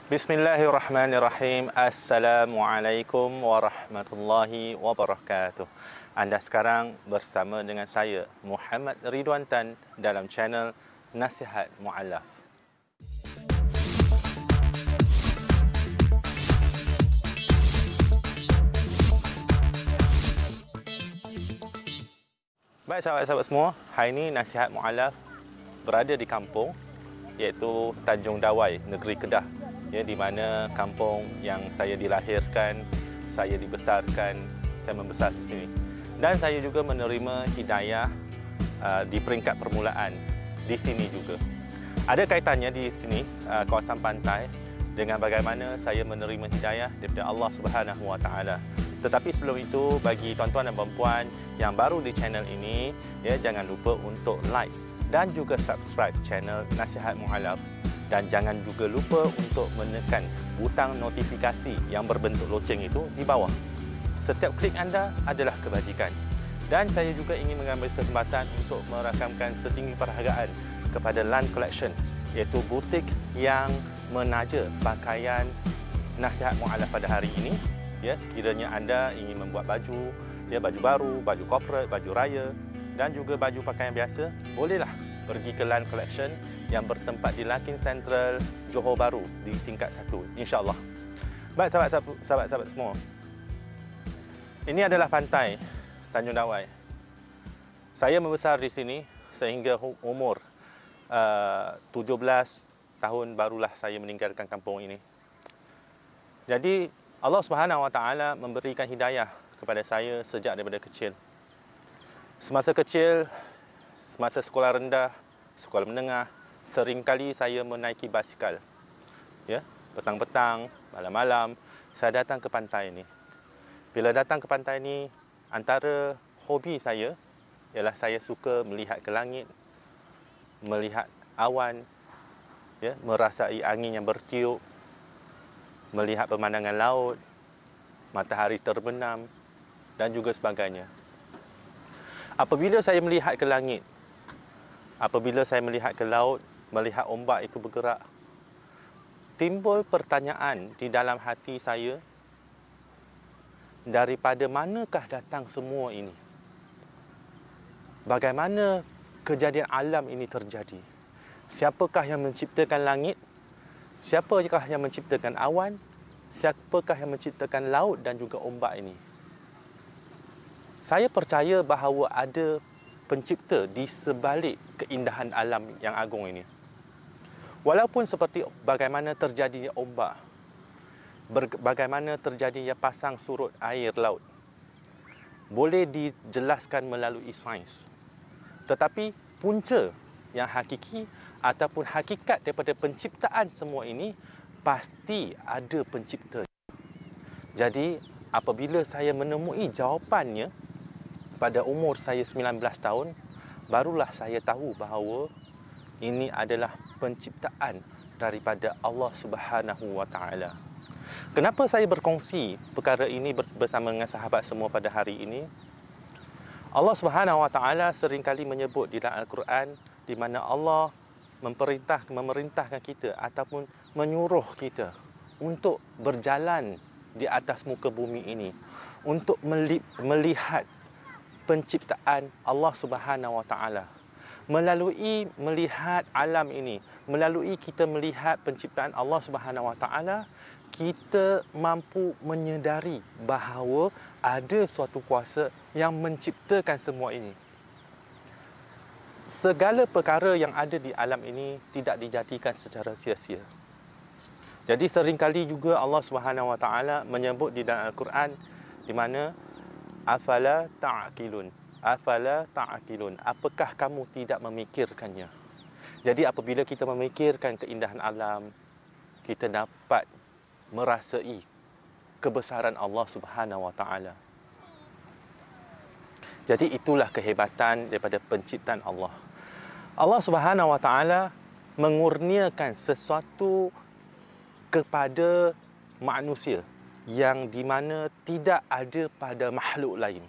Bismillahirrahmanirrahim. Assalamualaikum warahmatullahi wabarakatuh. Anda sekarang bersama dengan saya, Muhammad Ridwan Tan, dalam channel Nasihat Mu'allaf. Baik sahabat-sahabat semua, hari ini Nasihat Mu'allaf berada di kampung, iaitu Tanjung Dawai, negeri Kedah, ya, di mana kampung yang saya dilahirkan, saya dibesarkan, saya membesar di sini. Dan saya juga menerima hidayah di peringkat permulaan di sini juga. Ada kaitannya di sini, kawasan pantai, dengan bagaimana saya menerima hidayah daripada Allah Subhanahu Wa Taala. Tetapi sebelum itu, bagi tuan-tuan dan puan-puan yang baru di channel ini, ya, jangan lupa untuk like dan juga subscribe channel Nasihat Mu'allaf, dan jangan juga lupa untuk menekan butang notifikasi yang berbentuk loceng itu di bawah. Setiap klik anda adalah kebajikan. Dan saya juga ingin mengambil kesempatan untuk merakamkan setinggi perhargaan kepada Land Collection, iaitu butik yang menaja pakaian Nasihat Mu'allaf pada hari ini. Ya, sekiranya anda ingin membuat baju, ya, baju baru, baju corporate, baju raya dan juga baju pakaian biasa, bolehlah pergi ke Land Collection yang bertempat di Larkin Central, Johor Bahru di tingkat 1, insya-Allah. Baik sahabat-sahabat semua. Ini adalah pantai Tanjung Dawai. Saya membesar di sini sehingga umur 17 tahun barulah saya meninggalkan kampung ini. Jadi Allah Subhanahu Wa Taala memberikan hidayah kepada saya sejak daripada kecil. Semasa kecil, semasa sekolah rendah, sekolah menengah, seringkali saya menaiki basikal. Ya, petang-petang, malam-malam, saya datang ke pantai ini. Bila datang ke pantai ini, antara hobi saya ialah saya suka melihat ke langit, melihat awan, ya, merasai angin yang bertiup, melihat pemandangan laut, matahari terbenam dan juga sebagainya. Apabila saya melihat ke langit, apabila saya melihat ke laut, melihat ombak itu bergerak, timbul pertanyaan di dalam hati saya, daripada manakah datang semua ini? Bagaimana kejadian alam ini terjadi? Siapakah yang menciptakan langit? Siapakah yang menciptakan awan? Siapakah yang menciptakan laut dan juga ombak ini? Saya percaya bahawa ada pencipta di sebalik keindahan alam yang agung ini. Walaupun seperti bagaimana terjadinya ombak, bagaimana terjadinya pasang surut air laut, boleh dijelaskan melalui sains. Tetapi punca yang hakiki ataupun hakikat daripada penciptaan semua ini, pasti ada pencipta. Jadi apabila saya menemui jawapannya pada umur saya 19 tahun, barulah saya tahu bahawa ini adalah penciptaan daripada Allah Subhanahu Wa Taala. Kenapa saya berkongsi perkara ini bersama dengan sahabat semua pada hari ini? Allah Subhanahu Wa Taala seringkali menyebut di dalam Al-Quran, di mana Allah memerintahkan kita ataupun menyuruh kita untuk berjalan di atas muka bumi ini, untuk melihat penciptaan Allah Subhanahu Wa Taala. Melalui melihat alam ini, melalui kita melihat penciptaan Allah Subhanahu Wa Taala, kita mampu menyedari bahawa ada suatu kuasa yang menciptakan semua ini. Segala perkara yang ada di alam ini tidak dijadikan secara sia-sia. Jadi seringkali juga Allah Subhanahu Wa Taala menyebut di dalam Al-Quran, di mana afala ta'qilun, afala ta'qilun, apakah kamu tidak memikirkannya? Jadi apabila kita memikirkan keindahan alam, kita dapat merasai kebesaran Allah Subhanahu Wa Taala. Jadi itulah kehebatan daripada penciptaan Allah. Allah Subhanahu Wa Taala mengurniakan sesuatu kepada manusia yang di mana tidak ada pada makhluk lain.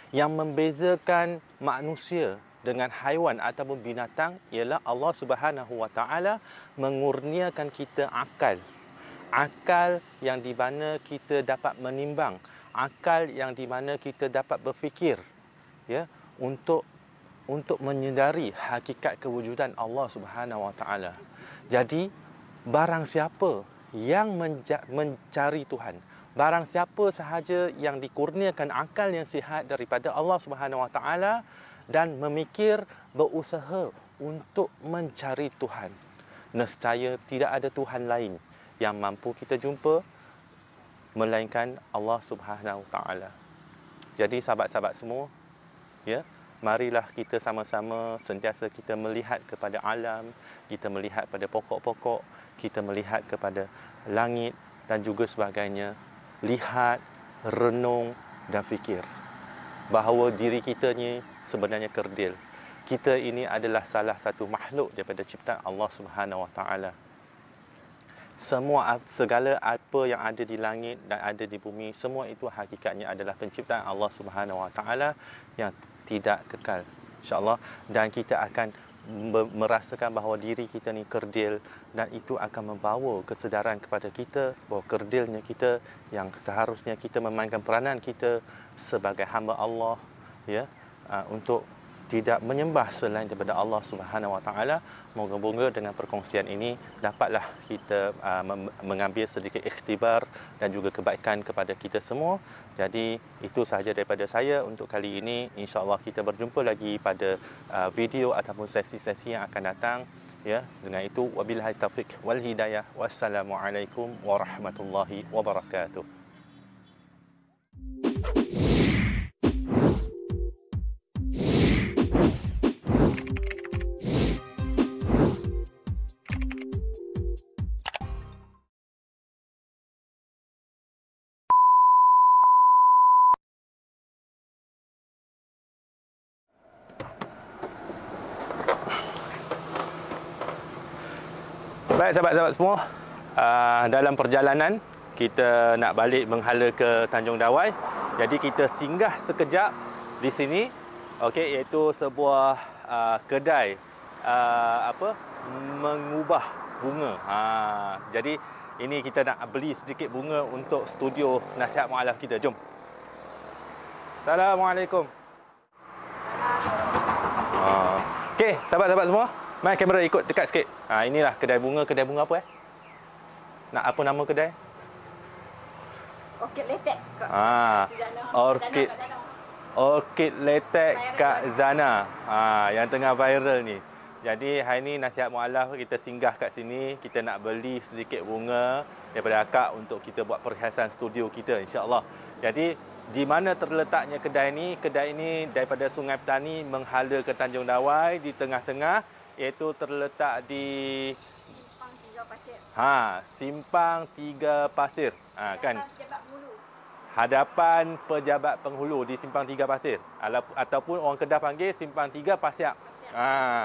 Yang membezakan manusia dengan haiwan ataupun binatang ialah Allah Subhanahu Wa Taala mengurniakan kita akal, akal yang di mana kita dapat menimbang, akal yang di mana kita dapat berfikir, ya, untuk menyedari hakikat kewujudan Allah Subhanahu Wa Taala. Jadi barang siapa yang mencari Tuhan, barang siapa sahaja yang dikurniakan akal yang sihat daripada Allah Subhanahu Wa Taala dan memikir, berusaha untuk mencari Tuhan, nescaya tidak ada Tuhan lain yang mampu kita jumpa melainkan Allah Subhanahu Wa Taala. Jadi sahabat-sahabat semua, ya, marilah kita sama-sama sentiasa kita melihat kepada alam, kita melihat pada pokok-pokok, kita melihat kepada langit dan juga sebagainya. Lihat, renung dan fikir bahawa diri kita ni sebenarnya kerdil. Kita ini adalah salah satu makhluk daripada ciptaan Allah Subhanahu Wa Taala. Segala apa yang ada di langit dan ada di bumi, semua itu hakikatnya adalah penciptaan Allah Subhanahu Wa Taala yang tidak kekal, insya-Allah. Dan kita akan merasakan bahawa diri kita ni kerdil, dan itu akan membawa kesedaran kepada kita bahawa kerdilnya kita, yang seharusnya kita memainkan peranan kita sebagai hamba Allah, ya, untuk tidak menyembah selain daripada Allah Subhanahu Wa Taala. Moga-moga dengan perkongsian ini dapatlah kita mengambil sedikit ikhtibar dan juga kebaikan kepada kita semua. Jadi itu sahaja daripada saya untuk kali ini. Insya-Allah kita berjumpa lagi pada video ataupun sesi-sesi yang akan datang. Ya, dengan itu wabillahi taufik wal hidayah. Wassalamualaikum warahmatullahi wabarakatuh. Baik sahabat-sahabat semua, dalam perjalanan kita nak balik menghala ke Tanjung Dawai. Jadi kita singgah sekejap di sini, okey, iaitu sebuah kedai mengubah bunga. Jadi ini kita nak beli sedikit bunga untuk studio nasihat mualaf kita. Jom. Assalamualaikum. Okey, sahabat-sahabat semua, mai kamera ikut dekat sikit. Inilah kedai bunga. Kedai bunga apa Nak apa nama kedai? Orkid Letek. Orkid Letek Kak Zana. Yang tengah viral ni. Jadi hari ni nasihat mualaf kita singgah kat sini, kita nak beli sedikit bunga daripada akak untuk kita buat perhiasan studio kita, insya-Allah. Jadi di mana terletaknya kedai ni? Kedai ini daripada Sungai Petani menghala ke Tanjung Dawai di tengah-tengah, iaitu terletak di Simpang 3 Pasir. Simpang 3 Pasir. Kan? Hadapan Pejabat Penghulu di Simpang 3 Pasir. Ataupun orang Kedah panggil Simpang 3 Pasiak.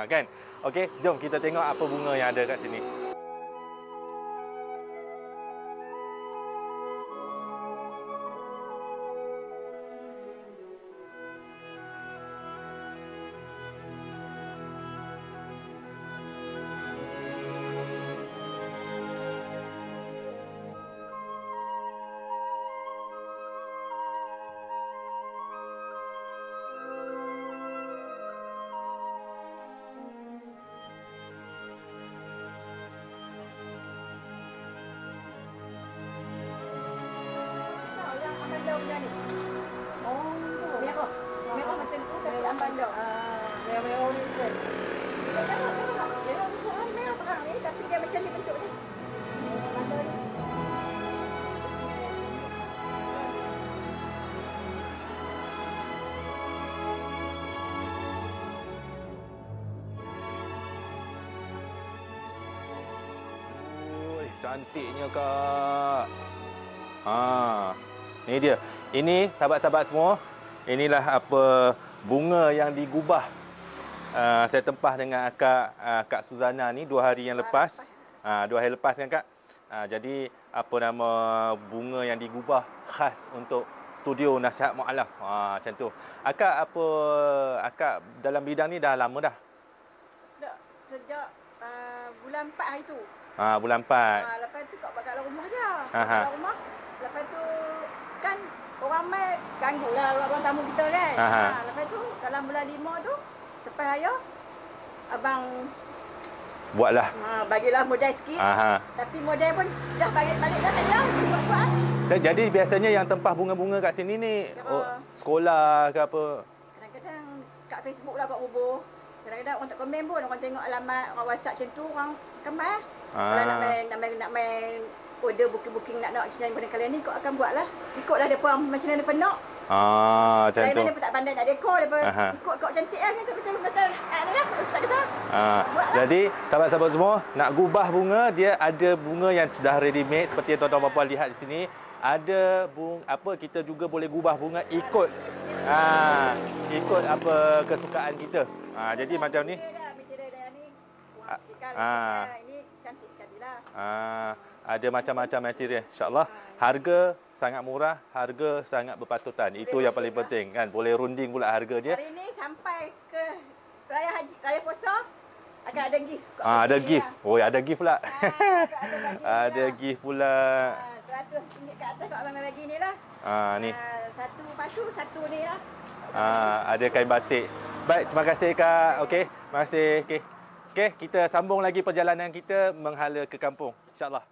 Kan? Okey, jom kita tengok apa bunga yang ada kat sini. Merah macam tu tapi ambandau. Merah ni kan. Merah terang ni tapi dia macam ni bentuk ni. Ambandau ni. Cantiknya kak. Ini dia. Ini sahabat-sahabat semua, inilah apa bunga yang digubah. Saya tempah dengan Kak Suzana ni 2 hari yang lepas. 2 hari lepas kan kak. Jadi apa nama bunga yang digubah khas untuk studio nasihat mualaf. Macam tu. Akak dalam bidang ni dah lama dah? Dah sejak bulan 4 hari tu. Bulan 4. Lepas tu kau buat kat dalam rumah je. Aha. Kat dalam rumah. Lepas tu kan orang mai ganggu lah orang tamu kita kan. Aha. Lepas tu dalam bulan 5 tu lepas raya abang Buatlah. bagilah modal sikit. Aha. Tapi modal pun dah balik dah kat dia. Buat-buat. Jadi biasanya yang tempah bunga-bunga kat sini ni sekolah ke apa? Kadang-kadang kat Facebook lah kat bubur. Kadang-kadang orang tak komen pun, orang tengok alamat, orang WhatsApp macam tu, orang kemar. Kalau nak main order booking nak macam mana kalian ni, kau akan buat lah. Ikutlah dia pun macam mana dia nak. Macam tu. Dia pun tak pandai nak dekor, dia pun ikut kau cantik lah macam ni lah, tak kata. Jadi sahabat-sahabat semua, nak gubah bunga, dia ada bunga yang sudah ready made seperti yang tuan-tuan puan-puan lihat di sini. Ada kita juga boleh gubah bunga ikut ikut apa kesukaan kita. Jadi macam ni. Ini cantik sekali lah. Ada macam-macam material. InsyaAllah harga sangat murah, harga sangat berpatutan. Itu yang paling penting kan. Boleh runding pula harga dia. Hari ni sampai ke Raya Puasa akan ada gift. Ada gift. Oh, ada gift pula. Ada gift pula. RM100 kat atas kau abang bagi ni lah. Ni. Satu pasu, satu ni lah. Ada kain batik. Baik, terima kasih Kak. Okey, terima kasih. Okey, kita sambung lagi perjalanan kita menghala ke kampung. InsyaAllah.